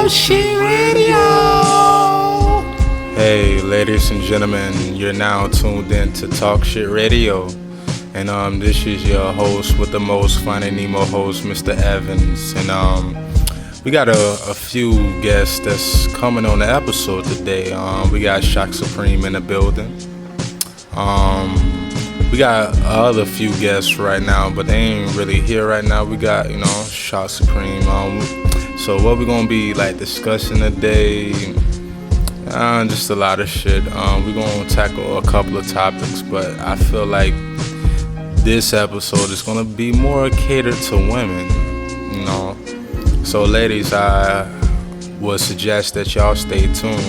Talk Shit Radio. Hey, ladies and gentlemen, you're now tuned in to Talk Shit Radio. And this is your host with the most, Finding Nemo host, Mr. Evans. And we got a few guests that's coming on the episode today. We got Shock Supreme in the building. We got other few guests right now, but they ain't really here right now. We got, Shock Supreme. So what we're gonna be like discussing today, just a lot of shit. We're gonna tackle a couple of topics, but I feel like this episode is gonna be more catered to women, So ladies, I would suggest that y'all stay tuned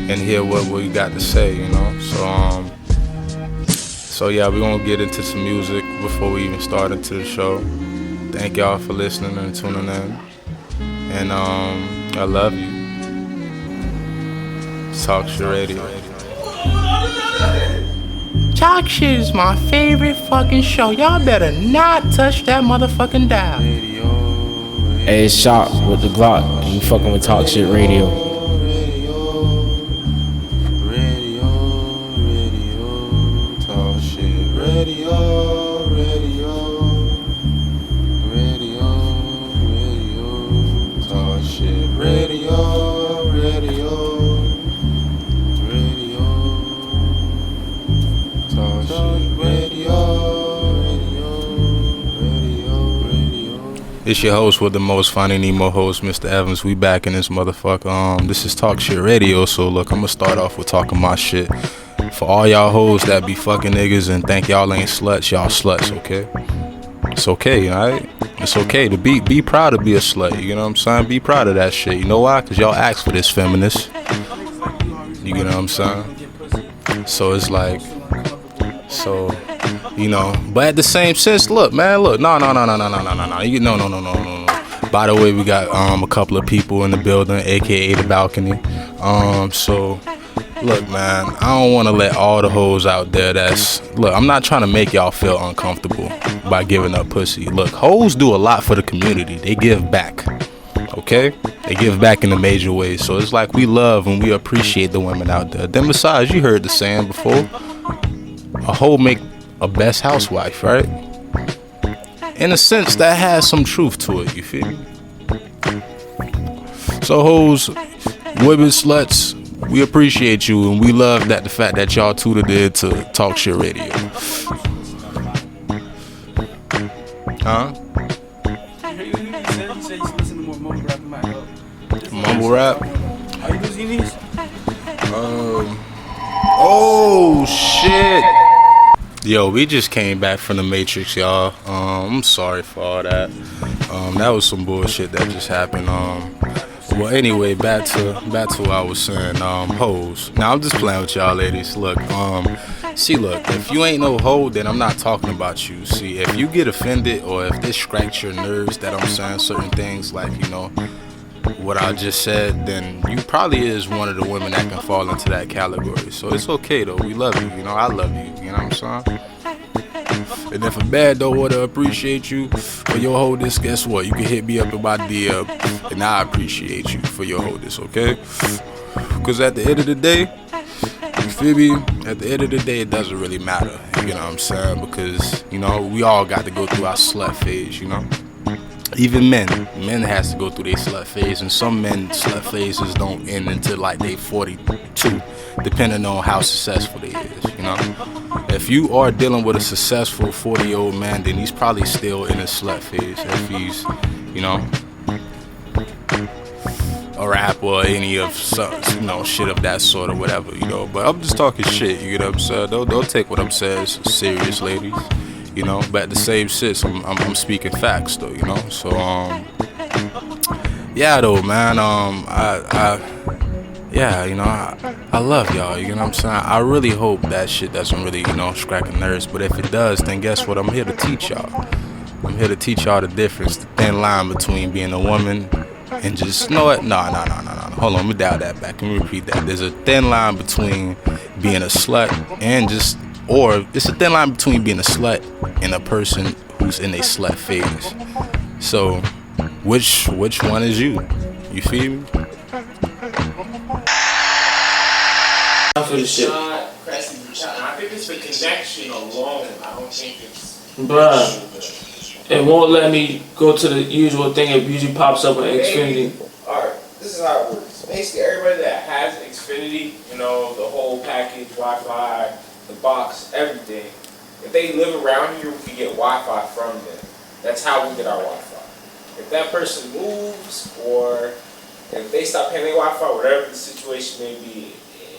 and hear what we got to say, So yeah, we're gonna get into some music before we even start into the show. Thank y'all for listening and tuning in. And I love you. Talk Shit Radio. Talk Shit is my favorite fucking show. Y'all better not touch that motherfucking dial. Hey, it's Shock with the Glock, and you fucking with Talk Shit Radio. It's your host with the most, Finding Nemo host, Mr. Evans. We back in this motherfucker. This is Talk Shit Radio, so look, I'm gonna start off with talking my shit. For all y'all hoes that be fucking niggas and think y'all ain't sluts, y'all sluts, okay? It's okay, alright? It's okay to be proud to be a slut, you know what I'm saying? Be proud of that shit. You know why? Cause y'all asked for this, feminist. You know what I'm saying? So it's like, but at the same sense, look, man, no. By the way, we got a couple of people in the building, aka the balcony. So look, man, I don't want to let all the hoes out there I'm not trying to make y'all feel uncomfortable by giving up pussy. Look, hoes do a lot for the community. They give back, okay? They give back in a major way. So it's like we love and we appreciate the women out there. Then besides, you heard the saying before, a hoe make a best housewife, right? In a sense, that has some truth to it, you feel me? So hoes, women, sluts, we appreciate you and we love the fact that y'all tuned in to Talk Shit Radio. Huh? You said you listen to more mumble rap in my help. Mumble rap? Are you using these? Oh shit! Yo, we just came back from the Matrix, y'all. I'm sorry for all that. That was some bullshit that just happened. Well, anyway, back to what I was saying. Hoes. Now I'm just playing with y'all, ladies. Look, look. If you ain't no hoe, then I'm not talking about you. See, if you get offended or if this scratch your nerves that I'm saying certain things like, what I just said, then you probably is one of the women that can fall into that category. So it's okay though. We love you. I love you. You know what I'm saying? And if a bad though would appreciate you for your wholeness, guess what? You can hit me up in my DM, and I appreciate you for your wholeness, okay? Because at the end of the day, you feel me? At the end of the day, it doesn't really matter. You know what I'm saying? Because we all got to go through our slut phase. Even men has to go through their slut phase, and some men slut phases don't end until like they 42, depending on how successful they is. If you are dealing with a successful 40-year-old man, then he's probably still in his slut phase. If he's, a rapper or any of shit of that sort or whatever, But I'm just talking shit. You know what I'm saying? Don't take what I'm saying serious, ladies. But at the same sense, I'm speaking facts though, So yeah though, man. I love y'all, you know what I'm saying? I really hope that shit doesn't really, scratch the nerves. But if it does, then guess what? I'm here to teach y'all. I'm here to teach y'all the difference, the thin line between being a woman and just, No. Hold on, let me dial that back. Let me repeat that. There's a thin line between being a slut and it's a thin line between being a slut and a person who's in a slut phase. So, which one is you? You feel me? I feel the shit. I think it's the connection alone. I don't think it's. Bruh, it won't let me go to the usual thing. It usually pops up with Xfinity. Alright, this is how it works. Basically, everybody that has Xfinity, you know, the whole package, Wi-Fi, the box, everything, if they live around here, we can get Wi-Fi from them. That's how we get our Wi-Fi. If that person moves, or if they stop paying their Wi-Fi, whatever the situation may be,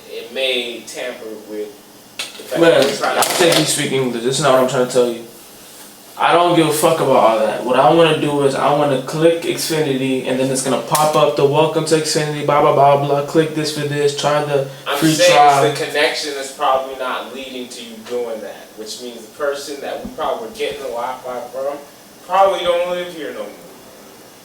it may tamper with the fact Man, that we're trying I to. think you speak English. This is not what I'm trying to tell you. I don't give a fuck about all that. What I want to do is I want to click Xfinity, and then it's gonna pop up the welcome to Xfinity, blah blah blah blah. Click this for this. Try the I'm free saying trial. it's the connection that's probably not leading to you doing that, which means the person that we probably were getting the Wi-Fi from probably don't live here no more.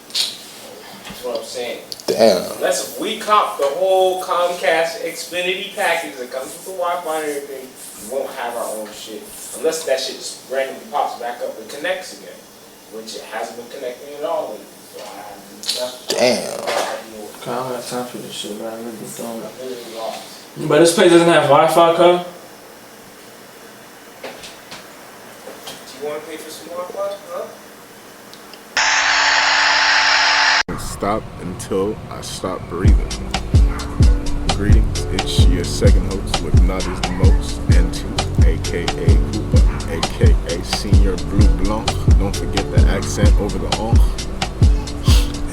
That's what I'm saying. Damn. Unless if we cop the whole Comcast Xfinity package that comes with the Wi-Fi and everything, we won't have our own shit. Unless that shit just randomly pops back up and connects again, which it hasn't been connecting at all lately. So I have nothing. Damn. I don't have time for this shit, man. I really don't. I'm literally lost. But this place doesn't have Wi-Fi, cuz. Do you want to pay for some Wi-Fi? Huh? Stop until I stop breathing. Greetings, it's your second host with Not Is the Most, N2, aka Hoopa, aka Senior Blue Blanc. Don't forget the accent over the on.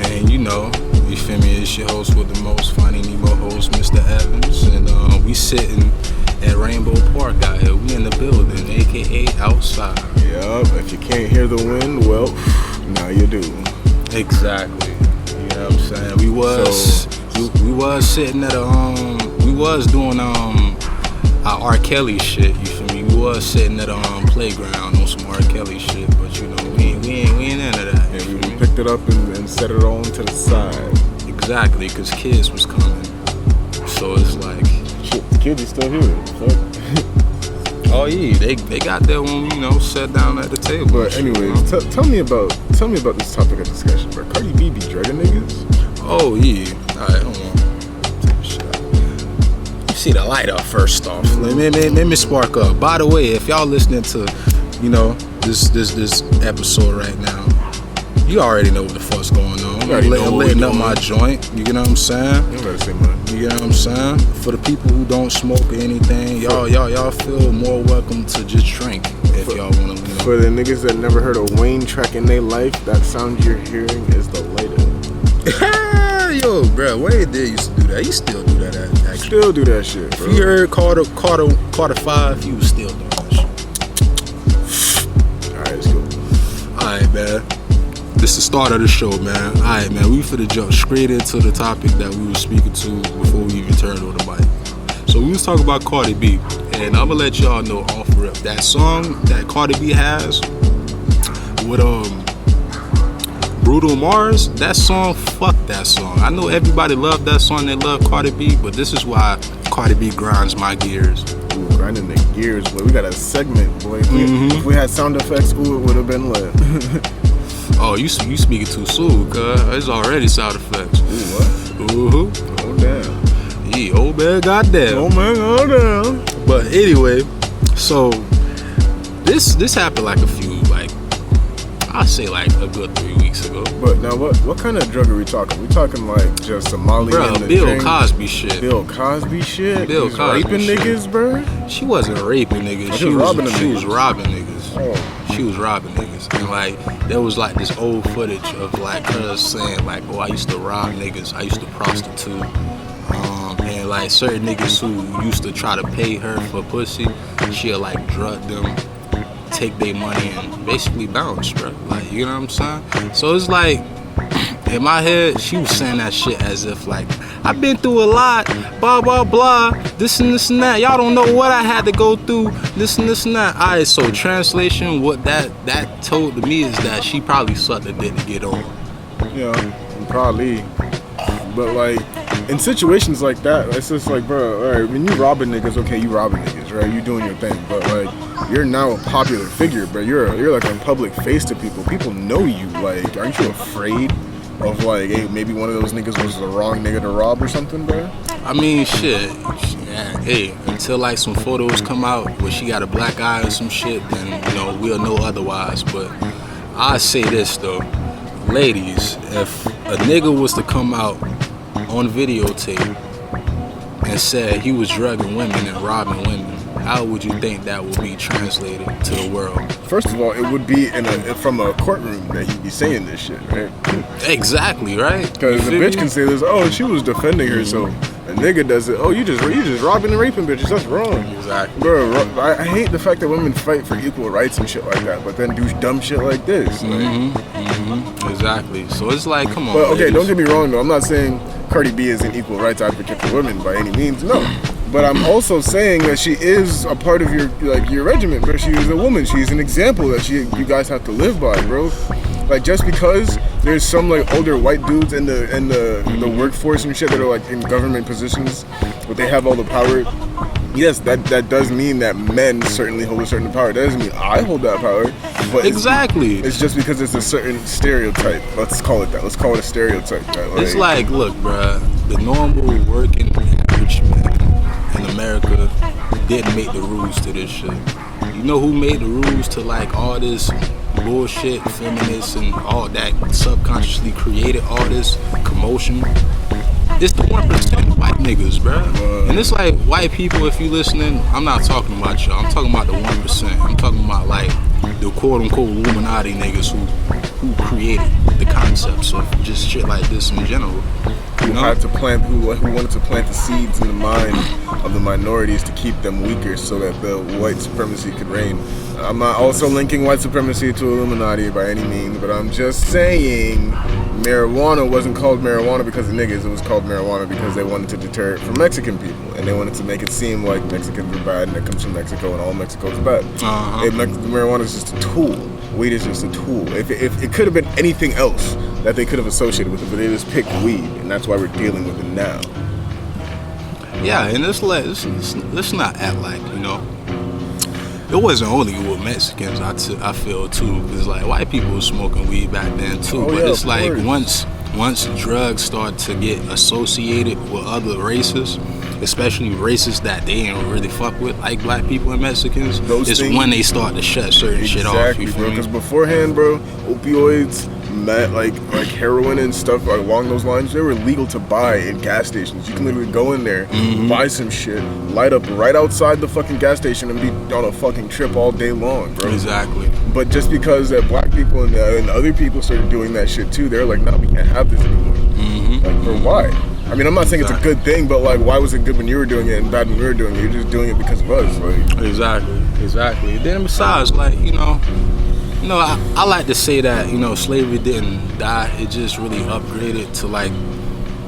And you know, you feel me, it's your host with the most, Finding Nemo host, Mr. Evans. And we sitting at Rainbow Park out here. We in the building, aka outside. Yup, if you can't hear the wind, well, now you do. Exactly. You know what I'm saying? We was sitting at we was doing our R. Kelly shit, you feel me? We was sitting at playground on some R. Kelly shit, but you know, we ain't into that. And we picked it up and set it on to the side. Exactly, cause kids was coming. So it's like, Shit, the kids are still here. Fuck. oh yeah, they got there when we, you know, sat down at the table. But anyways, tell me about this topic of discussion, bro. Cardi B be drugging niggas? Oh yeah. Alright, hold on. Take this shit out. You see the light up first off. Let me spark up. By the way, if y'all listening to, you know, this episode right now, you already know what the fuck's going on. You already know I'm what letting we up doing. my joint. You know what I'm saying? You better say much. You know what I'm saying? For the people who don't smoke or anything, y'all feel more welcome to just drink if y'all wanna, you know. For the niggas that never heard a Wayne track in their life, that sound you're hearing is the latest. Yo, bro, Wayne did used to do that. He still do that actually. Still do that shit, bro. If you heard Carter 5, he was still doing that shit. Alright, let's go. Alright, man. This is the start of the show, man. Alright, man. We finna jump straight into the topic that we were speaking to before we even turned on the mic. So we was talking about Cardi B, and I'm gonna let y'all know off rip that song that Cardi B has with Brutal Mars. That song, fuck that song. I know everybody loved that song. They love Cardi B, but this is why Cardi B grinds my gears. Ooh, grinding the gears, boy. We got a segment, boy. If we had sound effects, ooh, it would have been lit. Oh, you speaking too soon, cuz. It's already sound effects. Ooh, what? Ooh. Oh, damn. Yeah, oh man, goddamn. Oh, man, oh, damn. But anyway, so this happened like a few, like, I'd say like a good 3 weeks ago. But now, what kind of drug are we talking? We talking like just Somali Bro, in the Bill drink? Cosby shit. Bill Cosby shit? Bill He's Cosby raping shit. niggas, bro? She wasn't raping niggas. She was robbing them She was niggas. robbing niggas. Oh. She was robbing niggas. And like, there was like this old footage of like her saying like, oh, I used to rob niggas. I used to prostitute. And like certain niggas who used to try to pay her for pussy, she'll like drug them, take their money and basically bounce, bro. Like, you know what I'm saying? So it's like, in my head, she was saying that shit as if like, I've been through a lot, blah, blah, blah, this and that. Y'all don't know what I had to go through, this and that. Alright, so translation, what that told to me is that she probably sucked a dick to get on. Yeah, probably. But like, in situations like that, it's just like, bro, alright, when you robbing niggas, okay, you robbing niggas, right? You doing your thing. But like, you're now a popular figure, bro. You're like a public face to people. People know you. Like, aren't you afraid of like, hey, maybe one of those niggas was the wrong nigga to rob or something, bro? I mean, shit. Yeah, hey, until like some photos come out where she got a black eye or some shit, then you know we'll know otherwise. But I say this though, ladies, if a nigga was to come out on videotape and said he was drugging women and robbing women, how would you think that would be translated to the world? First of all, it would be from a courtroom that he'd be saying this shit, right? Exactly, right? Because the bitch can say this, oh, she was defending her, so a nigga does it, oh, you just robbing and raping bitches, that's wrong. Exactly. Bro, I hate the fact that women fight for equal rights and shit like that, but then do dumb shit like this. Like. Exactly. So it's like, come on. But okay, ladies. don't get me wrong though, I'm not saying Cardi B is an equal rights advocate for women by any means, no. But I'm also saying that she is a part of your regiment, bro. She is a woman. She's an example that you guys have to live by, bro. Like just because there's some like older white dudes in the workforce and shit that are like in government positions, but they have all the power. Yes, that does mean that men certainly hold a certain power. That doesn't mean I hold that power. But Exactly. It's just because it's a certain stereotype. Let's call it that. Let's call it a stereotype. It's like, look, bruh, the normal working average man in America didn't make the rules to this shit. You know who made the rules to like all this bullshit, feminists and all that subconsciously created all this commotion? It's the 1% white niggas, bruh. And it's like white people, if you listening, I'm not talking about y'all. I'm talking about the 1%. I'm talking about like the quote unquote Illuminati niggas who created the concepts of just shit like this in general. Who wanted to plant the seeds in the mind of the minorities to keep them weaker so that the white supremacy could reign. I'm not also linking white supremacy to Illuminati by any means, but I'm just saying marijuana wasn't called marijuana because of niggas. It was called marijuana because they wanted to deter it from Mexican people, and they wanted to make it seem like Mexicans were bad and it comes from Mexico and all Mexico is bad. Marijuana is just a tool. Weed is just a tool. If it could have been anything else that they could have associated with it, but they just picked weed, and that's why we're dealing with it now. Yeah, and let's not act like, you know, it wasn't only with Mexicans, I feel too, because like white people were smoking weed back then too. But it's like once drugs start to get associated with other races, especially races that they ain't really fuck with, like black people and Mexicans, it's when they start to shut certain shit off. Exactly, bro. Because beforehand, bro, opioids, like heroin and stuff along those lines, they were legal to buy in gas stations. You can literally go in there, buy some shit, light up right outside the fucking gas station, and be on a fucking trip all day long, bro. Exactly. But just because that black people and other people started doing that shit too, they're like, nah, we can't have this anymore. Like, for why? I mean, I'm not saying it's a good thing, but like, why was it good when you were doing it and bad when we were doing it? You're just doing it because of us, like. Exactly. Then besides, like, you know, I like to say that, you know, slavery didn't die. It just really upgraded to like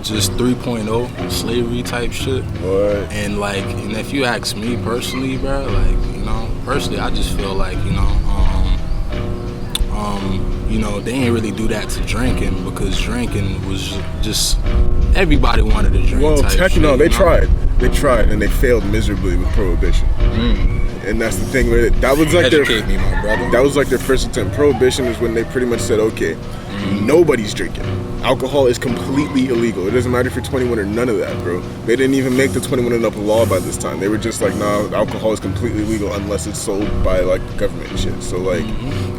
just 3.0 slavery type shit. What? And like, and if you ask me personally, bro, like, you know, personally, I just feel like, you know, they ain't really do that to drinking because drinking was just everybody wanted to drink. Well, type shit, they tried and they failed miserably with prohibition. And that's the thing with it. That was like Educate me, my brother. That was like their first attempt. Prohibition is when they pretty much said, okay, nobody's drinking. Alcohol is completely illegal. It doesn't matter if you're 21 or none of that, bro. They didn't even make the 21 and up law by this time. They were just like, nah, alcohol is completely legal unless it's sold by like the government and shit. So like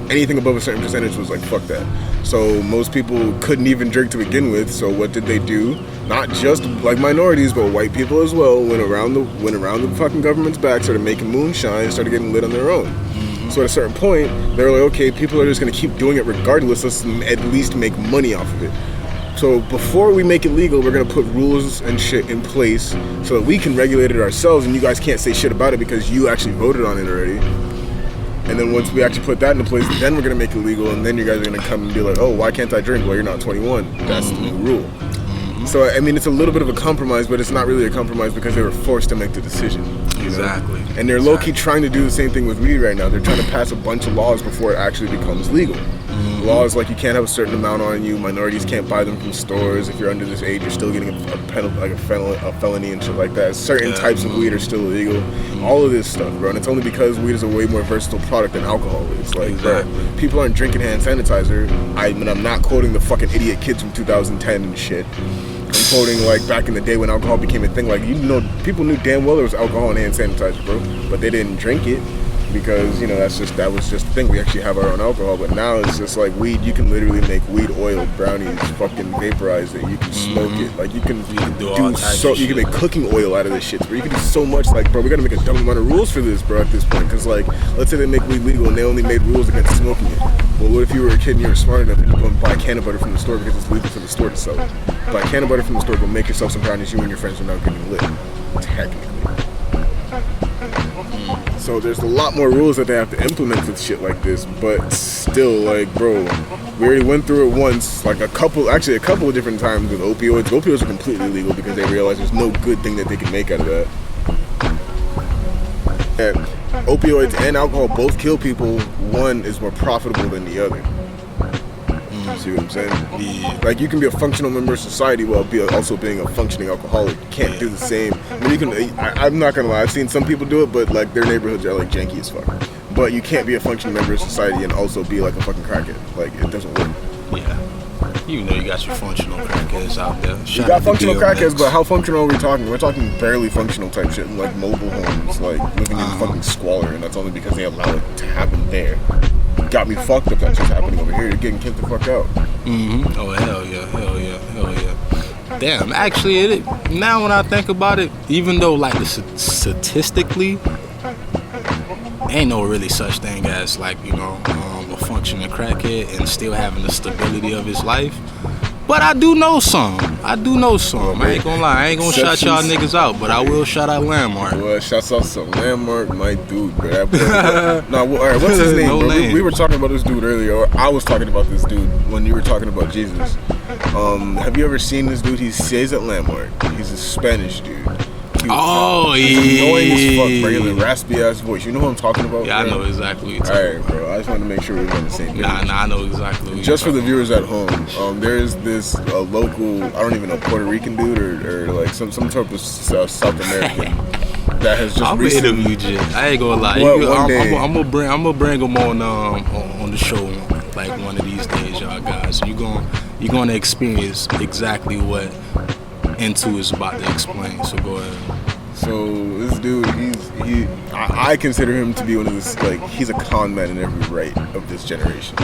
anything above a certain percentage was like, fuck that. So most people couldn't even drink to begin with. So what did they do? Not just like minorities, but white people as well went around the fucking government's back, started making moonshine, started getting lit on their own. So at a certain point, they were like, okay, people are just gonna keep doing it regardless. Let's at least make money off of it. So before we make it legal, we're gonna put rules and shit in place so that we can regulate it ourselves, and you guys can't say shit about it because you actually voted on it already. And then once we actually put that into place, then we're gonna make it legal, and then you guys are gonna come and be like, oh, why can't I drink? Well, you're not 21. That's the new rule. So I mean, it's a little bit of a compromise, but it's not really a compromise because they were forced to make the decision. Exactly. And they're low-key trying to do the same thing with weed right now. They're trying to pass a bunch of laws before it actually becomes legal. Laws like you can't have a certain amount on you. Minorities can't buy them from stores. If you're under this age, you're still getting a penalty, like a felony and shit like that. Certain types of weed are still illegal. All of this stuff, bro. And it's only because weed is a way more versatile product than alcohol is. Like, bro, people aren't drinking hand sanitizer. I'm not quoting the fucking idiot kids from 2010 and shit. I'm quoting like back in the day when alcohol became a thing. Like, you know, people knew damn well there was alcohol in hand sanitizer, bro, but they didn't drink it because, you know, that was just the thing. We actually have our own alcohol, but now it's just like weed. You can literally make weed oil, brownies, fucking vaporize it. You can smoke it. Like, you can do so. You can make cooking oil out of this shit, bro. You can do so much. Like, bro, we gotta make a dumb amount of rules for this, bro, at this point. Cause like, let's say they make weed legal and they only made rules against smoking it. Well, what if you were a kid and you were smart enough and you go and buy a can of butter from the store because it's legal for the store to sell it? Buy a can of butter from the store, go make yourself some brownies. You and your friends are now getting lit, technically. So there's a lot more rules that they have to implement with shit like this, but still, like, bro, we already went through it once, like a couple of different times with opioids. Opioids are completely illegal because they realize there's no good thing that they can make out of that. And opioids and alcohol both kill people. One is more profitable than the other. See what I'm saying? Yeah. Like, you can be a functional member of society while also being a functioning alcoholic. You can't do the same. I mean, you can. I'm not gonna lie. I've seen some people do it, but like their neighborhoods are like janky as fuck. But you can't be a functioning member of society and also be like a fucking crackhead. Like, it doesn't work. Yeah. You know, you got your functional crackheads out there. You got functional crackheads, but how functional are we talking? We're talking barely functional type shit, like mobile homes, like living in fucking squalor, and that's only because they allow it to happen there. Got me fucked up that shit's happening over here. You're getting kicked the fuck out. Oh, hell yeah. Damn, actually, now when I think about it, even though like statistically, ain't no really such thing as like, you know, a functioning crackhead and still having the stability of his life. But I do know some. I ain't gonna lie. I ain't gonna shout y'all niggas out, but I will shout out Landmark. Well, shouts out to Landmark, my dude, bro. Alright, what's his name, bro? We were talking about this dude earlier, or I was talking about this dude when you were talking about Jesus. Have you ever seen this dude? He stays at Landmark. He's a Spanish dude. He's annoying as fuck, bro. He has a raspy ass voice. You know who I'm talking about? Yeah, bro? I know exactly what you're talking about. Alright, bro. I just wanted to make sure we were on the same page. Nah, I know exactly what you're Just for the about. viewers at home, there's this local, I don't even know, Puerto Rican dude or like some type of South American that has just I'm recently. interview Jit. I ain't gonna lie. I'm gonna bring him on the show like one of these days, y'all guys. You're gonna experience exactly what Into is about to explain. So go ahead. So this dude, I consider him to be one of this, like, he's a con man in every right of this generation.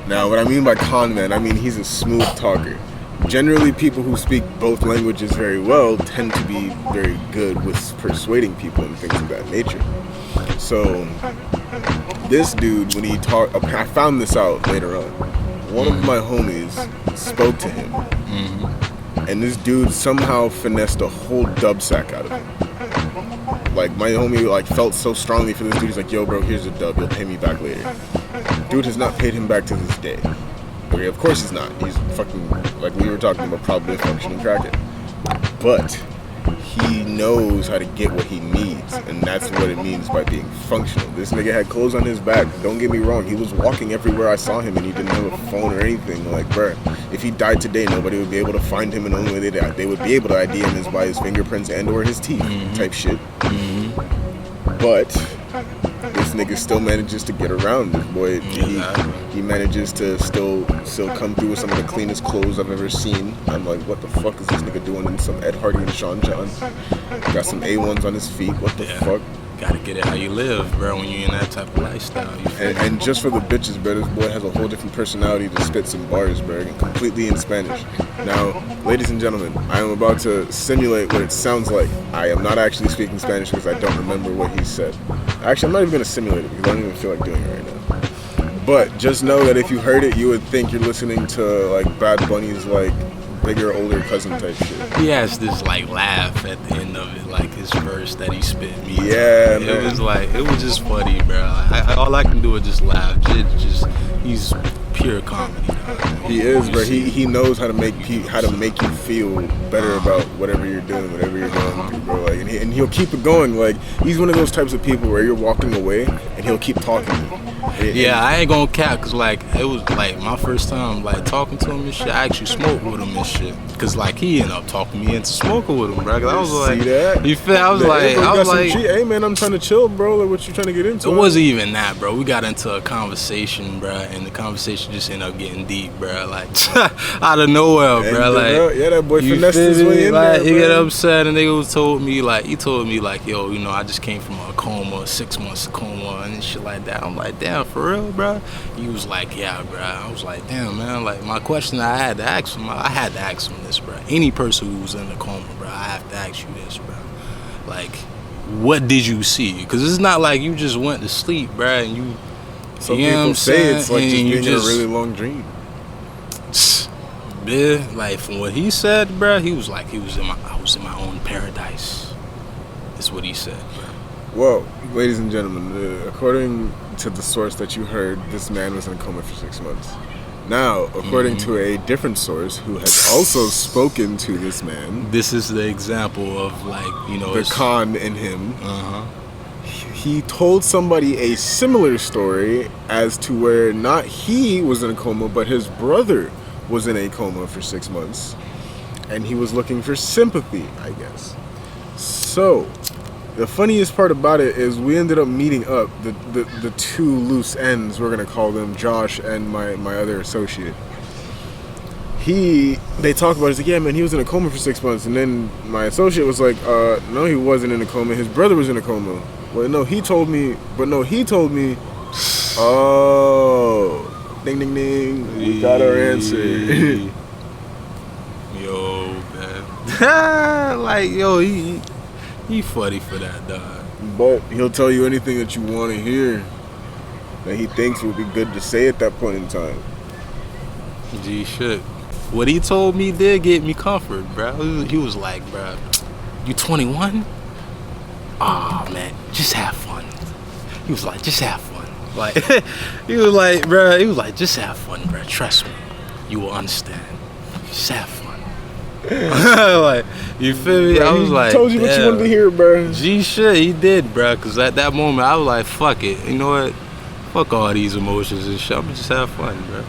Now, what I mean by con man, I mean he's a smooth talker. Generally, people who speak both languages very well tend to be very good with persuading people and things of that nature. So this dude, when he talked, I found this out later on. One of my homies spoke to him. And this dude somehow finessed a whole dub sack out of him. Like, my homie like felt so strongly for this dude. He's like, yo, bro, here's a dub. You'll pay me back later. Dude has not paid him back to this day. Okay, of course he's not. He's fucking, like we were talking about, probably a functioning crackhead. But he knows how to get what he needs, and that's what it means by being functional. This nigga had clothes on his back. Don't get me wrong. He was walking everywhere I saw him, and he didn't have a phone or anything. Like, bruh, if he died today, nobody would be able to find him, and the only way they would be able to ID him is by his fingerprints and or his teeth, type shit. But this nigga still manages to get around. This boy, he manages to still come through with some of the cleanest clothes I've ever seen. I'm like, what the fuck is this nigga doing in some Ed Hardy and Sean John? Got some A1s on his feet. What the fuck? Gotta get it how you live, bro, when you're in that type of lifestyle. And just for the bitches, bro, this boy has a whole different personality to spit some bars, bro, completely in Spanish. Now, ladies and gentlemen, I am about to simulate what it sounds like. I am not actually speaking Spanish because I don't remember what he said. Actually, I'm not even going to simulate it because I don't even feel like doing it right now. But just know that if you heard it, you would think you're listening to, like, Bad Bunny's, like, bigger, older cousin type shit. He has this like laugh at the end of it, like his verse that he spit. Yeah, man. It was just funny, bro. All I can do is just laugh. He's pure comedy. He is, bro. He knows how to make you feel better about whatever you're doing, whatever you're going through, bro. Like, and he'll keep it going. Like, he's one of those types of people where you're walking away and he'll keep talking to you. Yeah, I ain't gonna cap, cause like it was like my first time like talking to him and shit. I actually smoked with him and shit, cause like he ended up talking me into smoking with him, bro. 'Cause I was like, See that? you feel? I was Hey, like, bro, you I got was some like, hey man, I'm trying to chill, bro. Like, what you trying to get into? it wasn't even that, bro. We got into a conversation, bro, and the conversation just ended up getting deep, bro. Like out of nowhere, And bro. Like, yeah, that boy you finessed feel his me? way in Like, there, he get bro. upset, and nigga was told me like, yo, you know, I just came from a coma, 6 months of coma, and shit like that. I'm like, damn, for real, bro? He was like, yeah, bro. I was like, damn, man. Like, my question I had to ask him this, bro. Any person who was in a coma, bro, I have to ask you this, bro. Like, what did you see? Because it's not like you just went to sleep, bro, and you. Some You know what people I'm say saying? it's like just And you being in a just- really long dream. Yeah, like from what he said, bruh, he was like I was in my own paradise. That's what he said, bruh. Well, ladies and gentlemen, according to the source that you heard, this man was in a coma for 6 months. Now, according to a different source who has also spoken to this man, This is the example of like, you know, the it's, con in him, uh-huh. he told somebody a similar story as to where not he was in a coma, but his brother was in a coma for 6 months, and he was looking for sympathy, I guess. So, the funniest part about it is we ended up meeting up, the two loose ends, we're gonna call them, Josh and my other associate. They talk about it, he's like, yeah man, he was in a coma for 6 months, and then my associate was like, no he wasn't in a coma, his brother was in a coma. Well no, he told me, oh, ding ding ding, we got our answer. Yo, man. Like, yo, he funny for that, dog. But he'll tell you anything that you want to hear that he thinks would be good to say at that point in time. Gee, shit. What he told me did get me comfort, bro. He was like, bro, you 21? Ah, man, just have fun. He was like, just have fun. Like, he was like, just have fun, bro. Trust me, you will understand. Just have fun. Like, you feel me? I was like, told you what you wanted to hear, bro. G shit, he did, bro. Cause at that moment, I was like, fuck it. You know what? Fuck all these emotions and shit. I'ma just have fun, bro.